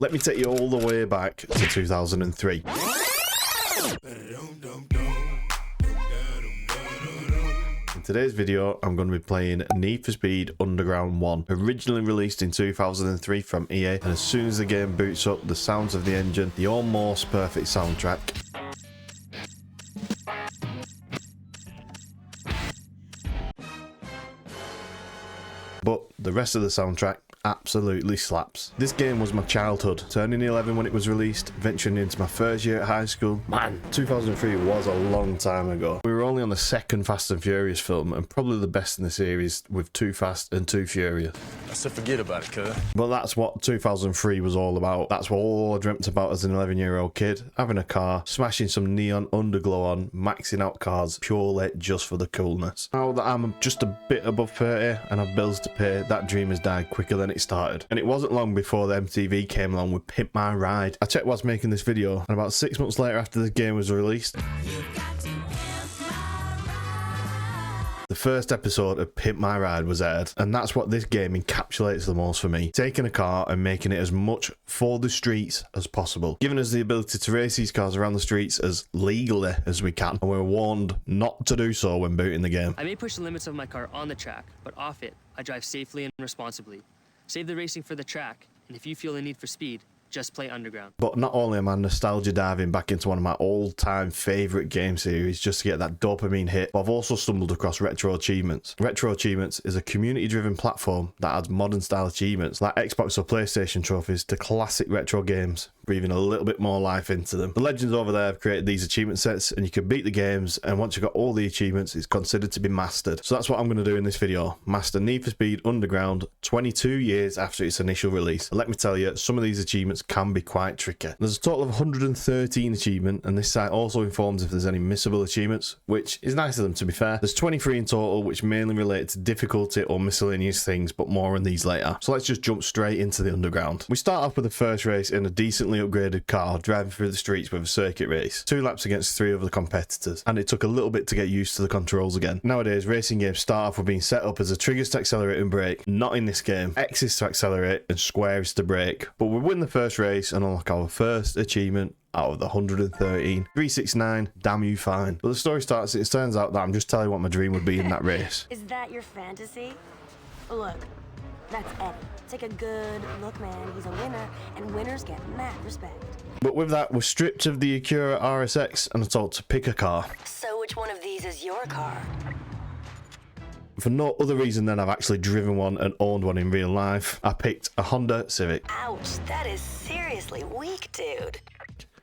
Let me take you all the way back to 2003. In today's video, I'm going to be playing Need for Speed Underground 1, originally released in 2003 from EA, and as soon as the game boots up, the sounds of the engine, the almost perfect soundtrack. But the rest of the soundtrack absolutely slaps. This game was my childhood, turning 11 when it was released, venturing into my first year at high school. Man, 2003 was a long time ago. We were only on the second Fast and Furious film, and probably the best in the series with Too Fast and Too Furious. So forget about it, cuz. But that's what 2003 was all about. That's what all I dreamt about as an 11-year-old kid. Having a car, smashing some neon underglow on, maxing out cars purely just for the coolness. Now that I'm just a bit above 30 and have bills to pay, that dream has died quicker than it started. And it wasn't long before the MTV came along with Pimp My Ride. I checked whilst making this video, and about 6 months later after the game was released, the first episode of Pimp My Ride was aired, and that's what this game encapsulates the most for me. Taking a car and making it as much for the streets as possible, giving us the ability to race these cars around the streets as legally as we can, and we're warned not to do so when booting the game. I may push the limits of my car on the track, but off it, I drive safely and responsibly. Save the racing for the track, and if you feel a need for speed, just play Underground. But not only am I nostalgia diving back into one of my all-time favourite game series just to get that dopamine hit, but I've also stumbled across RetroAchievements. RetroAchievements is a community-driven platform that adds modern-style achievements like Xbox or PlayStation trophies to classic retro games, breathing a little bit more life into them. The legends over there have created these achievement sets, and you can beat the games, and once you've got all the achievements, it's considered to be mastered. So that's what I'm going to do in this video. Master Need for Speed Underground 22 years after its initial release. And let me tell you, some of these achievements can be quite tricky. There's a total of 113 achievements, and this site also informs if there's any missable achievements, which is nice of them to be fair. There's 23 in total, which mainly relate to difficulty or miscellaneous things, but more on these later. So let's just jump straight into the Underground. We start off with the first race in a decently upgraded car, driving through the streets with a circuit race. 2 laps against 3 other competitors, and it took a little bit to get used to the controls again. Nowadays, racing games start off with being set up as a triggers to accelerate and brake. Not in this game. X is to accelerate and square is to brake. But we win the first race and unlock our first achievement out of the 113. 369, damn you fine. But the story starts, it turns out that I'm just telling what my dream would be in that race. Is that your fantasy? Look, that's Eddie. Take a good look, man. He's a winner, and winners get mad respect. But with that, we're stripped of the Acura RSX and are told to pick a car. So which one of these is your car? For no other reason than I've actually driven one and owned one in real life, I picked a Honda Civic. Ouch, that is seriously weak, dude.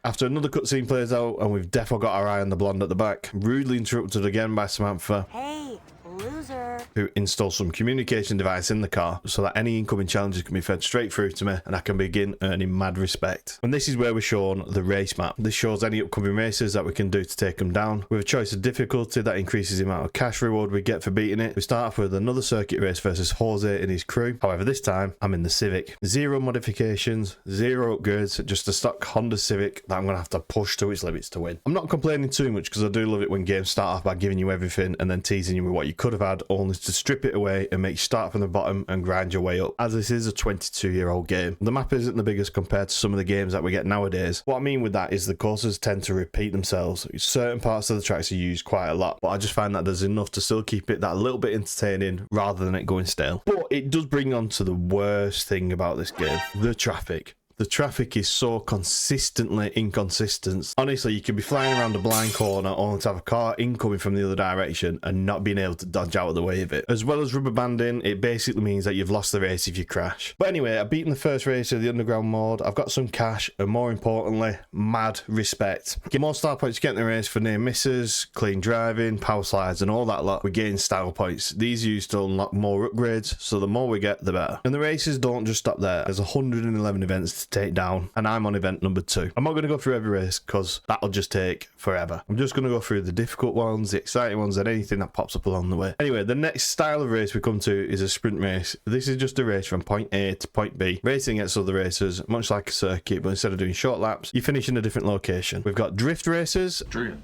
After another cutscene plays out and we've defo got our eye on the blonde at the back, rudely interrupted again by Samantha, Hey, loser. who installs some communication device in the car so that any incoming challenges can be fed straight through to me and I can begin earning mad respect. And this is where we're shown the race map. This shows any upcoming races that we can do to take them down. With a choice of difficulty that increases the amount of cash reward we get for beating it. We start off with another circuit race versus Jose and his crew. However, this time I'm in the Civic. 0 modifications, 0 upgrades, just a stock Honda Civic that I'm going to have to push to its limits to win. I'm not complaining too much because I do love it when games start off by giving you everything and then teasing you with what you could have had, only to strip it away and make you start from the bottom and grind your way up, as this is a 22-year-old game. The map isn't the biggest compared to some of the games that we get nowadays. What I mean with that is the courses tend to repeat themselves. Certain parts of the tracks are used quite a lot, but I just find that there's enough to still keep it that little bit entertaining rather than it going stale. But it does bring on to the worst thing about this game, the traffic. The traffic is so consistently inconsistent. Honestly, you could be flying around a blind corner only to have a car incoming from the other direction and not being able to dodge out of the way of it. As well as rubber banding, it basically means that you've lost the race if you crash. But anyway, I've beaten the first race of the Underground mode, I've got some cash, and more importantly, mad respect. Get more star points to get in the race for near misses, clean driving, power slides, and all that lot. We gain style points. These are used to unlock more upgrades, so the more we get, the better. And the races don't just stop there. There's 111 events to take down, and I'm on event number 2. I'm not going to go through every race because that'll just take forever. I'm just going to go through the difficult ones, the exciting ones, and anything that pops up along the way. Anyway, the next style of race we come to is a sprint race. This is just a race from point A to point B, racing against other racers, much like a circuit, but instead of doing short laps, you finish in a different location. We've got drift races. Drift.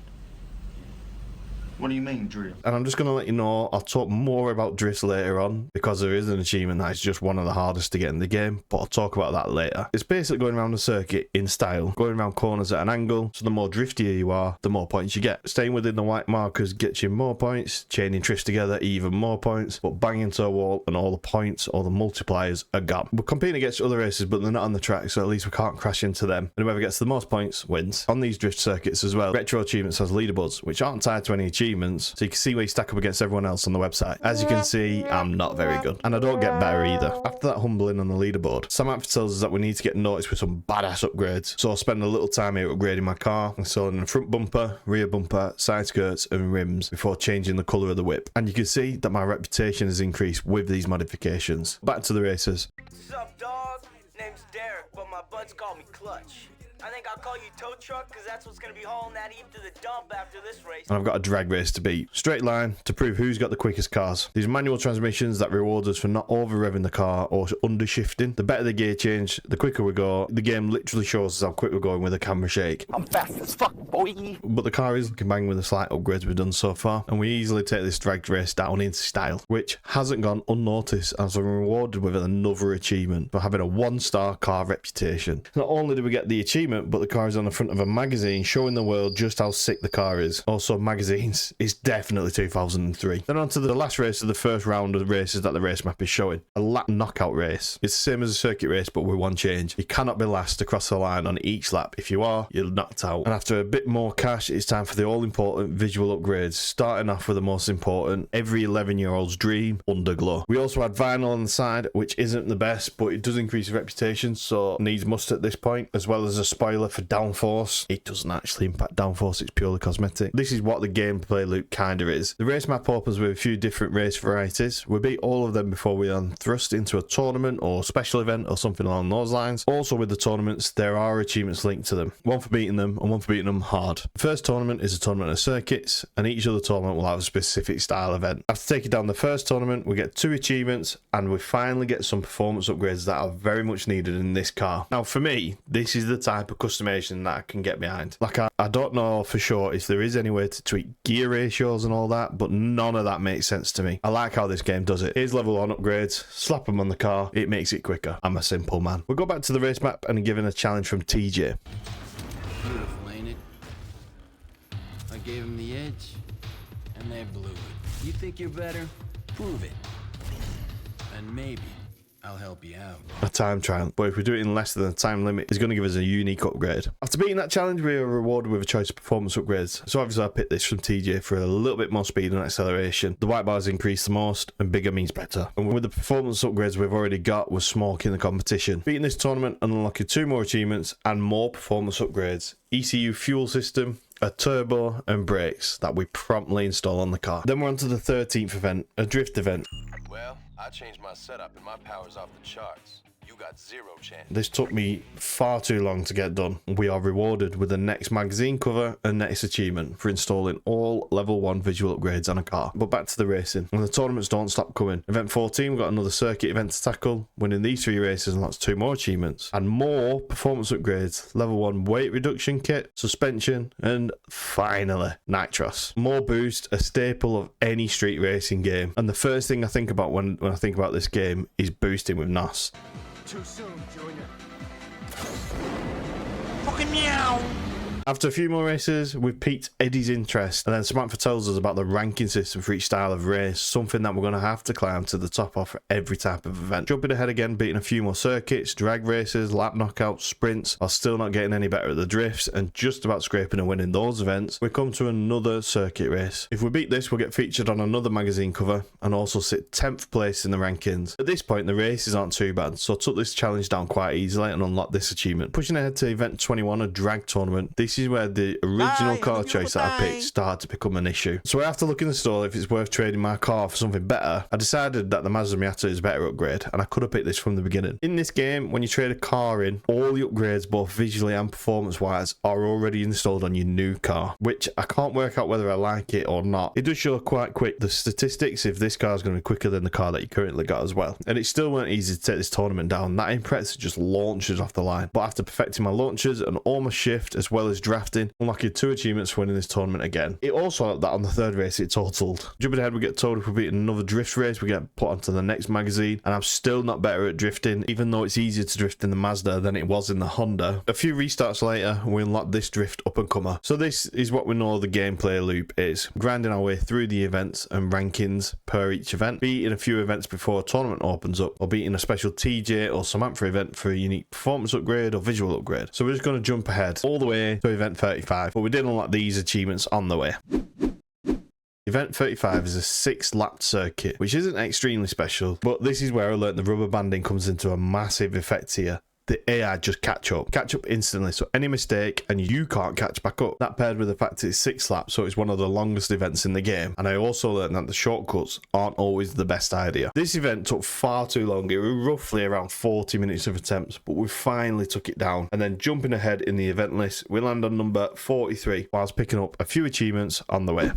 What do you mean, drift? And I'm just going to let you know, I'll talk more about drifts later on, because there is an achievement that is just one of the hardest to get in the game, but I'll talk about that later. It's basically going around the circuit in style, going around corners at an angle, so the more driftier you are, the more points you get. Staying within the white markers gets you more points, chaining drifts together even more points, but banging into a wall and all the points, all the multipliers are gone. We're competing against other races, but they're not on the track, so at least we can't crash into them, and whoever gets the most points wins. On these drift circuits as well, Retro Achievements has leaderboards, which aren't tied to any achievements, so you can see where you stack up against everyone else on the website. As you can see, I'm not very good, and I don't get better either. After that humbling on the leaderboard, Sam Apford tells us that we need to get noticed with some badass upgrades, so I'll spend a little time here upgrading my car, installing a front bumper, rear bumper, side skirts and rims before changing the colour of the whip. And you can see that my reputation has increased with these modifications. Back to the races. What's up, dog? Name's Derek, but my buds call me Clutch. I think I'll call you Tow Truck, because that's what's going to be hauling that Eve to the dump after this race. And I've got a drag race to beat. Straight line to prove who's got the quickest cars. These manual transmissions that reward us for not over revving the car or under shifting. The better the gear change, the quicker we go. The game literally shows us how quick we're going with a camera shake. I'm fast as fuck, boy. But the car is looking bang with the slight upgrades we've done so far, and we easily take this drag race down into style, which hasn't gone unnoticed as we're rewarded with another achievement for having a 1-star car reputation. Not only do we get the achievement, but the car is on the front of a magazine showing the world just how sick the car is. Also, magazines is definitely 2003. Then on to the last race of the first round of the races that the race map is showing. A lap knockout race. It's the same as a circuit race, but with one change. You cannot be last across the line on each lap. If you are, you're knocked out. And after a bit more cash, it's time for the all-important visual upgrades. Starting off with the most important, every 11-year-old's dream, underglow. We also had vinyl on the side, which isn't the best, but it does increase reputation, so needs must at this point, as well as a spoiler for downforce. It doesn't actually impact downforce, it's purely cosmetic. This is what the gameplay loop kind of is. The race map opens with a few different race varieties. We beat all of them before we are thrust into a tournament or special event or something along those lines. Also with the tournaments, there are achievements linked to them. One for beating them and one for beating them hard. The first tournament is a tournament of circuits, and each other tournament will have a specific style event. After taking down the first tournament, we get 2 achievements, and we finally get some performance upgrades that are very much needed in this car. Now for me, this is the type of customization that I can get behind. Like I don't know for sure if there is any way to tweak gear ratios and all that, but none of that makes sense to me. I like how this game does it. Here's level 1 upgrades, slap them on the car, it makes it quicker. I'm a simple man. We'll go back to the race map and given a challenge from TJ. Beautiful, ain't it? I gave him the edge, and they blew it. You think you're better? Prove it. And maybe I'll help you out. A time trial, but if we do it in less than the time limit, it's going to give us a unique upgrade. After beating that challenge, we are rewarded with a choice of performance upgrades. So obviously I picked this from TJ for a little bit more speed and acceleration. The white bars increase the most, and bigger means better. And with the performance upgrades we've already got, we're smoking the competition. Beating this tournament and unlocking 2 more achievements and more performance upgrades. ECU fuel system, a turbo and brakes that we promptly install on the car. Then we're on to the 13th event, a drift event. Well, I changed my setup and my power's off the charts. You got 0 chance. This took me far too long to get done. We are rewarded with the next magazine cover and next achievement for installing all level 1 visual upgrades on a car. But back to the racing, and the tournaments don't stop coming. Event 14, we've got another circuit event to tackle. Winning these 3 races unlocks 2 more achievements and more performance upgrades. Level 1 weight reduction kit, suspension, and finally nitros. More boost, a staple of any street racing game. And the first thing I think about when I think about this game is boosting with NOS. Too soon, Junior. Fucking meow! After a few more races, we've piqued Eddie's interest, and then Samantha tells us about the ranking system for each style of race, something that we're going to have to climb to the top of for every type of event. Jumping ahead again, beating a few more circuits, drag races, lap knockouts, sprints, while still not getting any better at the drifts, and just about scraping and winning those events, we come to another circuit race. If we beat this, we'll get featured on another magazine cover, and also sit 10th place in the rankings. At this point, the races aren't too bad, so I took this challenge down quite easily and unlocked this achievement. Pushing ahead to event 21, a drag tournament. This is where the original car choice that I picked started to become an issue. So I have to look in the store if it's worth trading my car for something better. I decided that the Mazda Miata is a better upgrade, and I could have picked this from the beginning. In this game, when you trade a car in, all the upgrades, both visually and performance-wise, are already installed on your new car, which I can't work out whether I like it or not. It does show quite quick the statistics if this car is going to be quicker than the car that you currently got as well. And it still weren't easy to take this tournament down. That Impreza just launches off the line. But after perfecting my launchers and all my shift, as well as drafting, unlocking 2 achievements for winning this tournament again. It also helped that on the 3rd race it totaled. Jumping ahead, we get told if we beat another drift race, we get put onto the next magazine, and I'm still not better at drifting, even though it's easier to drift in the Mazda than it was in the Honda. A few restarts later, we unlock this drift up and comer. So this is what we know the gameplay loop is. Grinding our way through the events and rankings per each event, beating a few events before a tournament opens up, or beating a special TJ or Samantha event for a unique performance upgrade or visual upgrade. So we're just going to jump ahead all the way to event 35, but we did unlock these achievements on the way. Event 35 is a 6-lapped circuit, which isn't extremely special, but this is where I learned the rubber banding comes into a massive effect here. The AI just catch up instantly, so any mistake and you can't catch back up. That paired with the fact it's 6 laps, so it's one of the longest events in the game, and I also learned that the shortcuts aren't always the best idea. This event took far too long. It was roughly around 40 minutes of attempts, but we finally took it down. And then jumping ahead in the event list, we land on number 43 whilst picking up a few achievements on the way.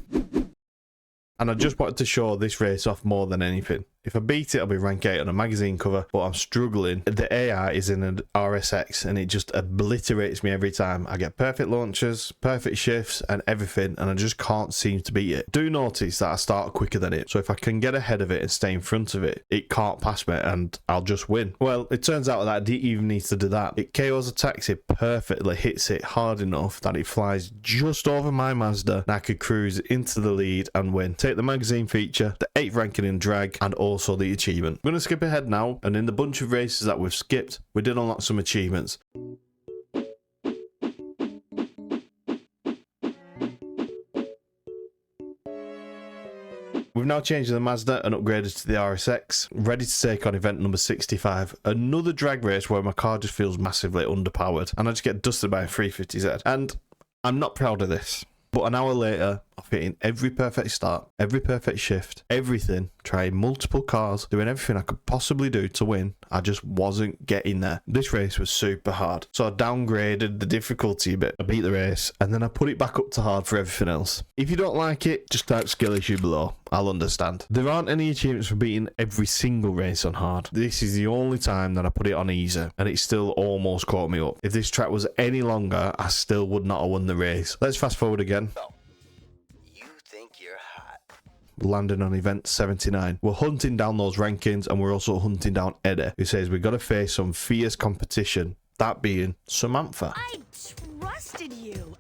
And I just wanted to show this race off more than anything. If I beat it, I'll be rank 8 on a magazine cover, but I'm struggling. The AI is in an RSX and it just obliterates me every time. I get perfect launches, perfect shifts and everything, and I just can't seem to beat it. Do notice that I start quicker than it, so if I can get ahead of it and stay in front of it, it can't pass me and I'll just win. Well, it turns out that I didn't even need to do that. It KOs a taxi perfectly, hits it hard enough that it flies just over my Mazda, and I could cruise into the lead and win. Take the magazine feature, the 8th ranking in drag, and also the achievement. I'm going to skip ahead now, and in the bunch of races that we've skipped, we did unlock some achievements. We've now changed the Mazda and upgraded to the RSX, ready to take on event number 65. Another drag race where my car just feels massively underpowered, and I just get dusted by a 350Z. And I'm not proud of this. But an hour later, I've hitting every perfect start, every perfect shift, everything, trying multiple cars, doing everything I could possibly do to win. I just wasn't getting there. This race was super hard, so I downgraded the difficulty a bit. I beat the race, and then I put it back up to hard for everything else. If you don't like it, just type skill issue below. I'll understand. There aren't any achievements for beating every single race on hard. This is the only time that I put it on easy, and it still almost caught me up. If this track was any longer, I still would not have won the race. Let's fast forward again. You think you're hot. Landing on event 79. We're hunting down those rankings, and we're also hunting down Eddie, who says we've got to face some fierce competition, that being Samantha. I trusted you,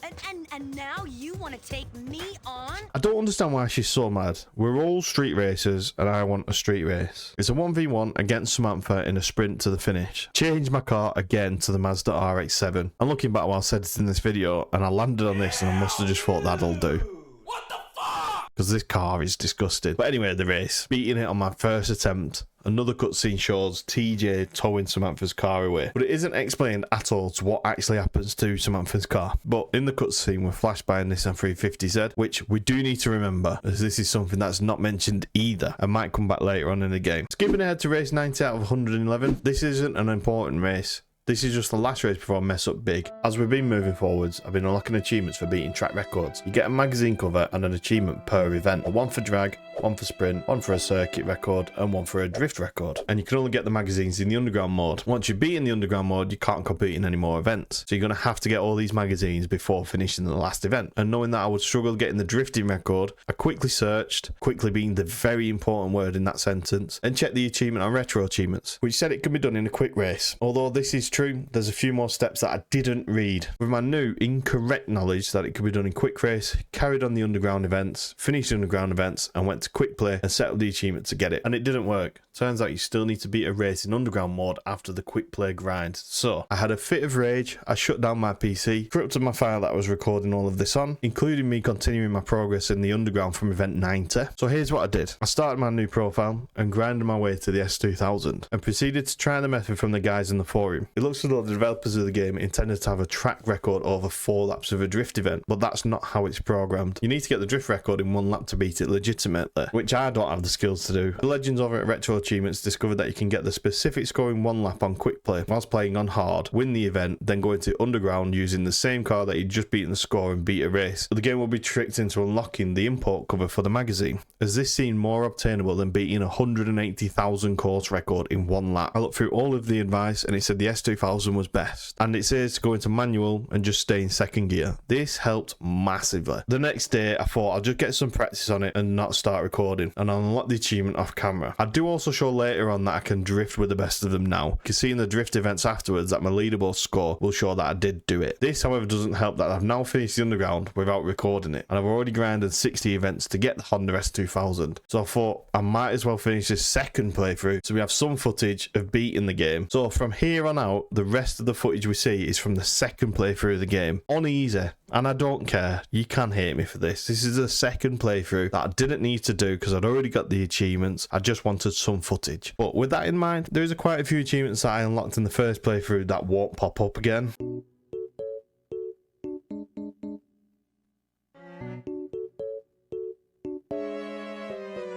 and now you want to take me on? I don't understand why she's so mad. We're all street racers, and I want a street race. It's a 1v1 against Samantha in a sprint to the finish. Changed my car again to the Mazda RX-7. I'm looking back while editing this video, and I landed on this, and I must have just thought that'll do. What the fuck? Because this car is disgusting. But anyway, the race. Beating it on my first attempt. Another cutscene shows TJ towing Samantha's car away, but it isn't explained at all to what actually happens to Samantha's car. But in the cutscene, we're flashed by a Nissan 350Z, which we do need to remember, as this is something that's not mentioned either and might come back later on in the game. Skipping ahead to race 90 out of 111, this isn't an important race. This is just the last race before I mess up big. As we've been moving forwards, I've been unlocking achievements for beating track records. You get a magazine cover and an achievement per event. One for drag, one for sprint, one for a circuit record, and one for a drift record. And you can only get the magazines in the underground mode. Once you've beaten the underground mode, you can't compete in any more events. So you're going to have to get all these magazines before finishing the last event. And knowing that I would struggle getting the drifting record, I quickly searched, quickly being the very important word in that sentence, and checked the achievement on RetroAchievements, which said it can be done in a quick race. Although this is true, there's a few more steps that I didn't read. With my new incorrect knowledge that it could be done in quick race, carried on the underground events, finished the underground events, and went to quick play and set up the achievement to get it. And it didn't work. Turns out you still need to beat a race in underground mode after the quick play grind. So I had a fit of rage, I shut down my PC, corrupted my file that I was recording all of this on, including me continuing my progress in the underground from event 90. So here's what I did. I started my new profile and grinded my way to the S2000 and proceeded to try the method from the guys in the forum. It looks as though the developers of the game intended to have a track record over 4 laps of a drift event, but that's not how it's programmed. You need to get the drift record in 1 lap to beat it legitimate, efficiently, which I don't have the skills to do. The legends over at Retro Achievements discovered that you can get the specific score in one lap on quick play whilst playing on hard, win the event, then go into underground using the same car that you'd just beaten the score and beat a race. But the game will be tricked into unlocking the import cover for the magazine, as this seemed more obtainable than beating a 180,000 course record in one lap. I looked through all of the advice and it said the S2000 was best, and it says to go into manual and just stay in second gear. This helped massively. The next day I thought I'll just get some practice on it and not start recording, and I'll unlock the achievement off camera. I do also show later on that I can drift with the best of them now. You can see in the drift events afterwards that my leaderboard score will show that I did do it. This however doesn't help that I've now finished the underground without recording it, and I've already grinded 60 events to get the Honda S2000, so I thought I might as well finish this second playthrough so we have some footage of beating the game. So from here on out, the rest of the footage we see is from the second playthrough of the game on easy, and I don't care, you can hate me for this. This is a second playthrough that I didn't need to do because I'd already got the achievements. I just wanted some footage. But with that in mind, there's quite a few achievements that I unlocked in the first playthrough that won't pop up again.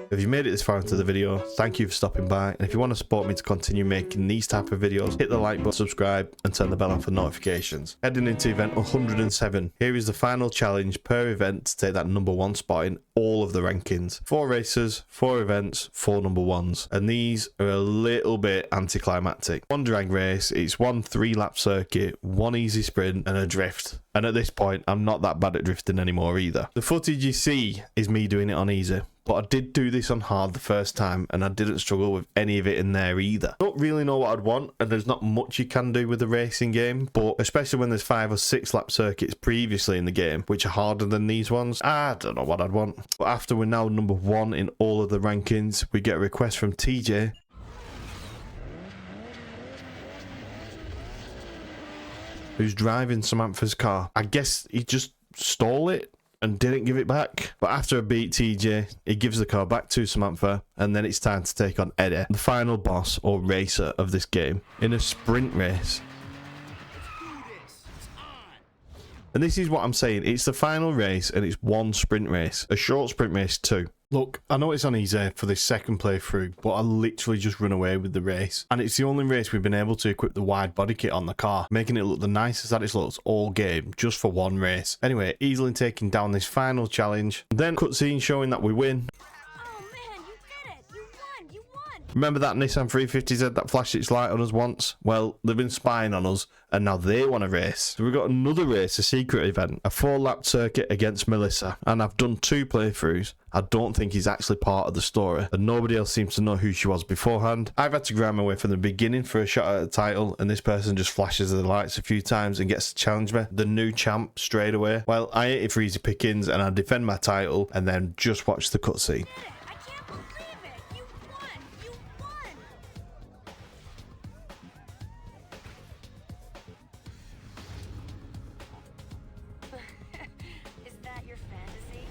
If you made it this far into the video, thank you for stopping by, and if you want to support me to continue making these type of videos, hit the like button, subscribe, and turn the bell on for notifications. Heading into event 107, here is the final challenge per event to take that #1 spot in all of the rankings. 4 races, 4 events, 4 #1s, and these are a little bit anticlimactic. 1 drag race, it's 1 3-lap circuit, 1 easy sprint, and a drift. And at this point, I'm not that bad at drifting anymore either. The footage you see is me doing it on easy, but I did do this on hard the first time and I didn't struggle with any of it in there either. Don't really know what I'd want, and there's not much you can do with the racing game, but especially when there's 5 or 6 lap circuits previously in the game which are harder than these ones, I don't know what I'd want. But after we're now #1 in all of the rankings, we get a request from TJ who's driving Samantha's car. I guess he just stole it and didn't give it back. But after I beat TJ, he gives the car back to Samantha, and then it's time to take on Eddie, the final boss or racer of this game, in a sprint race. And this is what I'm saying, it's the final race and it's 1 sprint race, a short sprint race too. Look, I know it's on easy for this second playthrough, but I literally just run away with the race. And it's the only race we've been able to equip the wide body kit on the car, making it look the nicest that it's looked all game, just for 1 race. Anyway, easily taking down this final challenge. Then cutscene showing that we win. Oh man, you did it! You won! You won! Remember that Nissan 350Z that flashed its light on us once? Well, they've been spying on us, and now they want to race. So we've got another race, a secret event, a 4-lap circuit against Melissa, and I've done 2 playthroughs. I don't think he's actually part of the story, and nobody else seems to know who she was beforehand. I've had to grind my way from the beginning for a shot at the title, and this person just flashes the lights a few times and gets to challenge me, the new champ, straight away. Well, I ate it for easy pickings, and I defend my title, and then just watch the cutscene. I can't believe it! You won! You won! Is that your fantasy?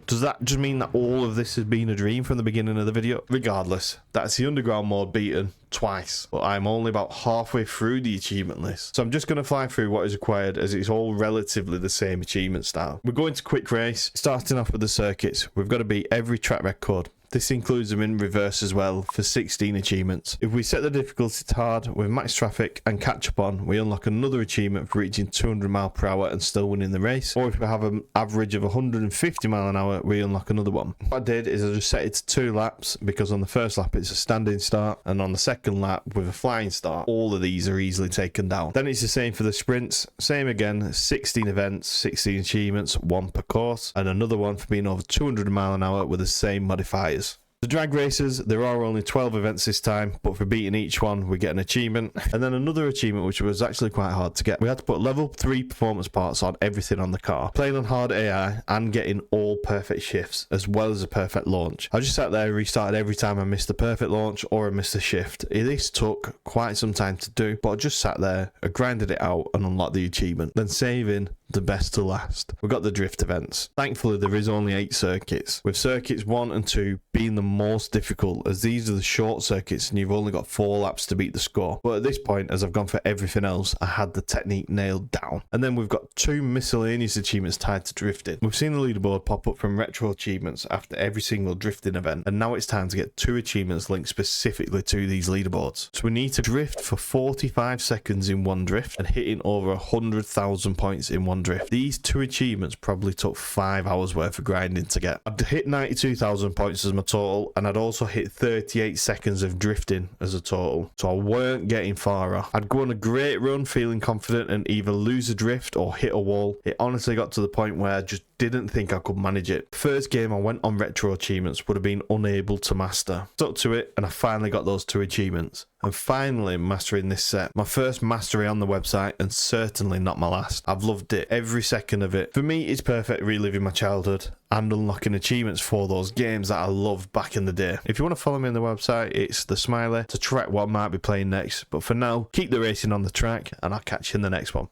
Does that just mean that all of this has been a dream from the beginning of the video? Regardless, that's the underground mode beaten twice, but I'm only about halfway through the achievement list, so I'm just going to fly through what is required as it's all relatively the same achievement style. We're going to quick race, starting off with the circuits. We've got to beat every track record. This includes them in reverse as well for 16 achievements. If we set the difficulty to hard with max traffic and catch up on, we unlock another achievement for reaching 200 mph and still winning the race. Or if we have an average of 150 mph, we unlock another one. What I did is I just set it to 2 laps, because on the first lap it's a standing start, and on the second lap with a flying start, all of these are easily taken down. Then it's the same for the sprints. Same again, 16 events, 16 achievements, 1 per course, and another one for being over 200 mph with the same modifiers. The drag races, there are only 12 events this time, but for beating each one we get an achievement, and then another achievement which was actually quite hard to get. We had to put level 3 performance parts on everything on the car, playing on hard AI and getting all perfect shifts as well as a perfect launch. I just sat there and restarted every time I missed a perfect launch or I missed a shift. This took quite some time to do, but I just sat there, I grinded it out and unlocked the achievement, then saving, the best to last. We've got the drift events. Thankfully, there is only 8 circuits, with circuits 1 and 2 being the most difficult, as these are the short circuits and you've only got 4 laps to beat the score. But at this point, as I've gone for everything else, I had the technique nailed down. And then we've got 2 miscellaneous achievements tied to drifting. We've seen the leaderboard pop up from Retro Achievements after every single drifting event, and now it's time to get 2 achievements linked specifically to these leaderboards. So we need to drift for 45 seconds in one drift and hitting over 100,000 points in one drift. These 2 achievements probably took 5 hours worth of grinding to get. I'd hit 92,000 points as my total, and I'd also hit 38 seconds of drifting as a total, so I weren't getting far off. I'd go on a great run feeling confident and either lose a drift or hit a wall. It honestly got to the point where I just didn't think I could manage it. First game I went on Retro Achievements would have been unable to master. Stuck to it, and I finally got those 2 achievements. And finally mastering this set. My first mastery on the website, and certainly not my last. I've loved it, every second of it. For me, it's perfect reliving my childhood and unlocking achievements for those games that I loved back in the day. If you want to follow me on the website, it's the smiley to track what I might be playing next. But for now, keep the racing on the track, and I'll catch you in the next one.